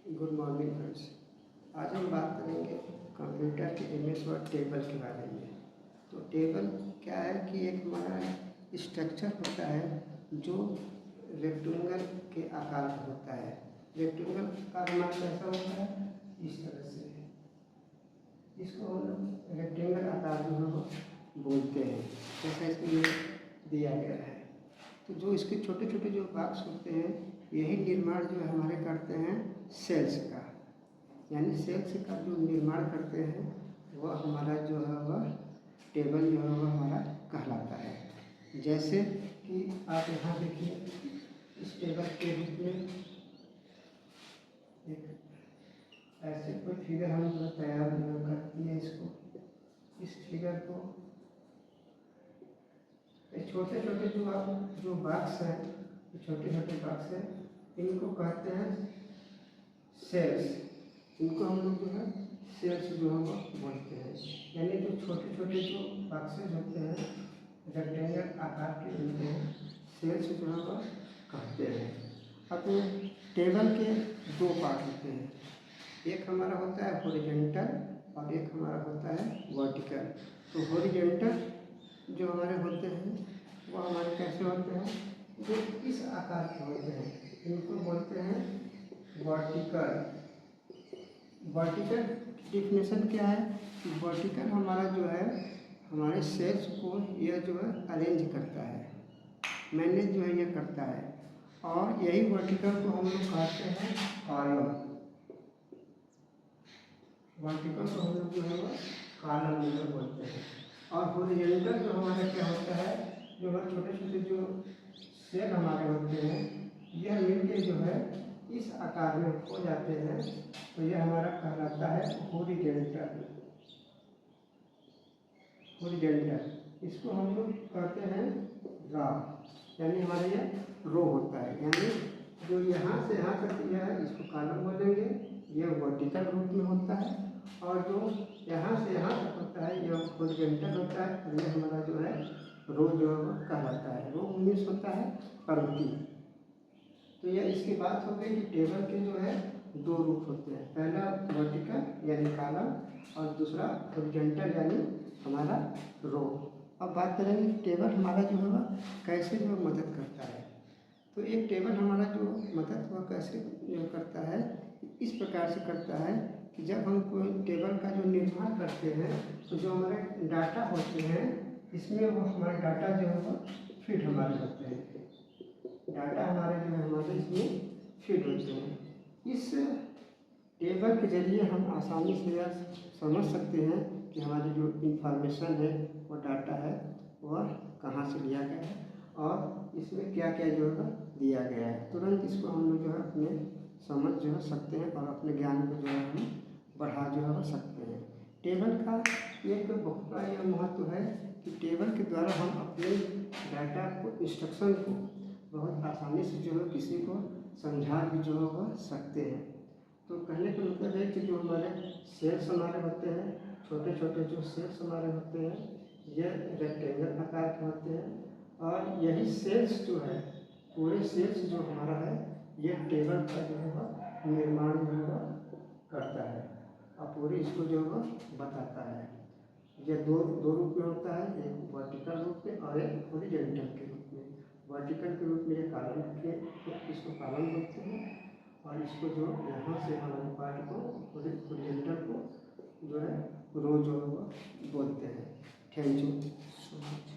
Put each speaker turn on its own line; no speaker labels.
Good morning friends. आज हम बात करेंगे कंप्यूटर के एमएस वर्ड टेबल के बारे में। तो टेबल क्या है कि एक हमारा स्ट्रक्चर होता है जो रेक्टेंगल के आकार का होता है। रेक्टेंगल का हमारा कैसा होता है, इस तरह से। इसको हम लोग रेक्टेंगल आकार जो है वो बोलते हैं, जैसा इसमें दिया गया है। तो जो इसके छोटे छोटे जो बॉक्स होते हैं, यही निर्माण जो है हमारे करते हैं सेल्स का। यानी सेल्स का जो निर्माण करते हैं वह हमारा जो है वह टेबल जो है वह हमारा कहलाता है। जैसे कि आप यहाँ देखिए, इस टेबल के रूप में एक ऐसे कोई फिगर हम जो तैयार करती है। इसको, इस फिगर को छोटे छोटे जो बॉक्स हैं, छोटे छोटे बॉक्स हैं, इनको कहते हैं सेल्स। इनको हम लोग जो है सेल्स जो है वो बोलते हैं। यानी जो छोटे छोटे जो बॉक्सेज होते हैं रेक्टेंगल आकार के, होते हैं सेल्स जो है वो कहते हैं। अब टेबल के दो पार्ट होते हैं, एक हमारा होता है हॉरिजॉन्टल और एक हमारा होता है वर्टिकल। तो हॉरिजॉन्टल जो हमारे होते हैं वो हमारे कैसे होते हैं, जो इस आकार के होते हैं, इनको बोलते हैं वर्टिकल। वर्टिकल डिफिनेशन क्या है कि वर्टिकल हमारा जो है हमारे सेल्स को यह जो है अरेंज करता है, मैनेज जो है यह करता है। और यही वर्टिकल को हम लोग कहते हैं कॉलम। वर्टिकल को हम लोग जो है कॉलम जो है बोलते हैं। और हॉरिजॉन्टल जो हमारा क्या होता है, जो हमारे छोटे छोटे जो सेल हमारे होते हैं, यह मिलके जो है इस आकार में हो जाते हैं। तो यह हमारा कहलाता है हॉरिजॉन्टल। हॉरिजॉन्टल इसको हम लोग कहते हैं रा, यानी हमारा यह रो होता है। यानी जो यहाँ से यहाँ तक यह है इसको कॉलम बोलेंगे, यह वर्टिकल रूप में होता है। और जो यहाँ से यहाँ तक होता है यह हॉरिजॉन्टल होता है। और यह हमारा जो है रो जो कहलाता है। रो मीन्स होता है पंक्ति। तो यह इसकी बात हो गई कि टेबल के जो है दो रूप होते हैं, पहला वर्टिकल यानी कॉलम और दूसरा हॉरिजॉन्टल यानी हमारा रो। अब बात करेंगे टेबल हमारा जो है कैसे जो मदद करता है। तो एक टेबल हमारा जो मदद वह कैसे करता है, इस प्रकार से करता है कि जब हम कोई टेबल का जो निर्माण करते हैं तो जो हमारे डाटा होते हैं इसमें वो हमारे डाटा जो है वो फिट हमारे होते हैं। डाटा हमारे जो है हमारे इसमें फिट होते हैं। इस टेबल के जरिए हम आसानी से यह समझ सकते हैं कि हमारी जो इंफॉर्मेशन है वो डाटा है वह कहाँ से लिया गया है और इसमें क्या क्या जो है दिया गया है। तुरंत इसको हम लोग जो है अपने समझ जो है सकते हैं और अपने ज्ञान को जो है हम बढ़ा जो है सकते हैं। टेबल का एक बहुत बड़ा यह महत्व है कि टेबल के द्वारा हम अपने डाटा को, इंस्ट्रक्शन को बहुत आसानी से जो है किसी को समझा भी जो है वह सकते हैं। तो कहने का मतलब है कि जो हमारे सेल्स हमारे होते हैं, छोटे छोटे जो सेल्स हमारे होते हैं, यह रेक्टेंगल आकार के होते हैं। और यही सेल्स जो है, पूरे सेल्स जो हमारा है, यह टेबल का जो है निर्माण जो है करता है और पूरे इसको जो है बताता है। यह दो रूप में होता है, एक वर्टिकल रूप में और एक हॉरिजॉन्टल के रूप में। वर्टिकल के रूप में ये कॉलम के, इसको कॉलम बोलते हैं और इसको जो यहाँ से हमारे पार्ट को हॉरिजॉन्टल को जो है रो जो है वो बोलते हैं। Thank you so much.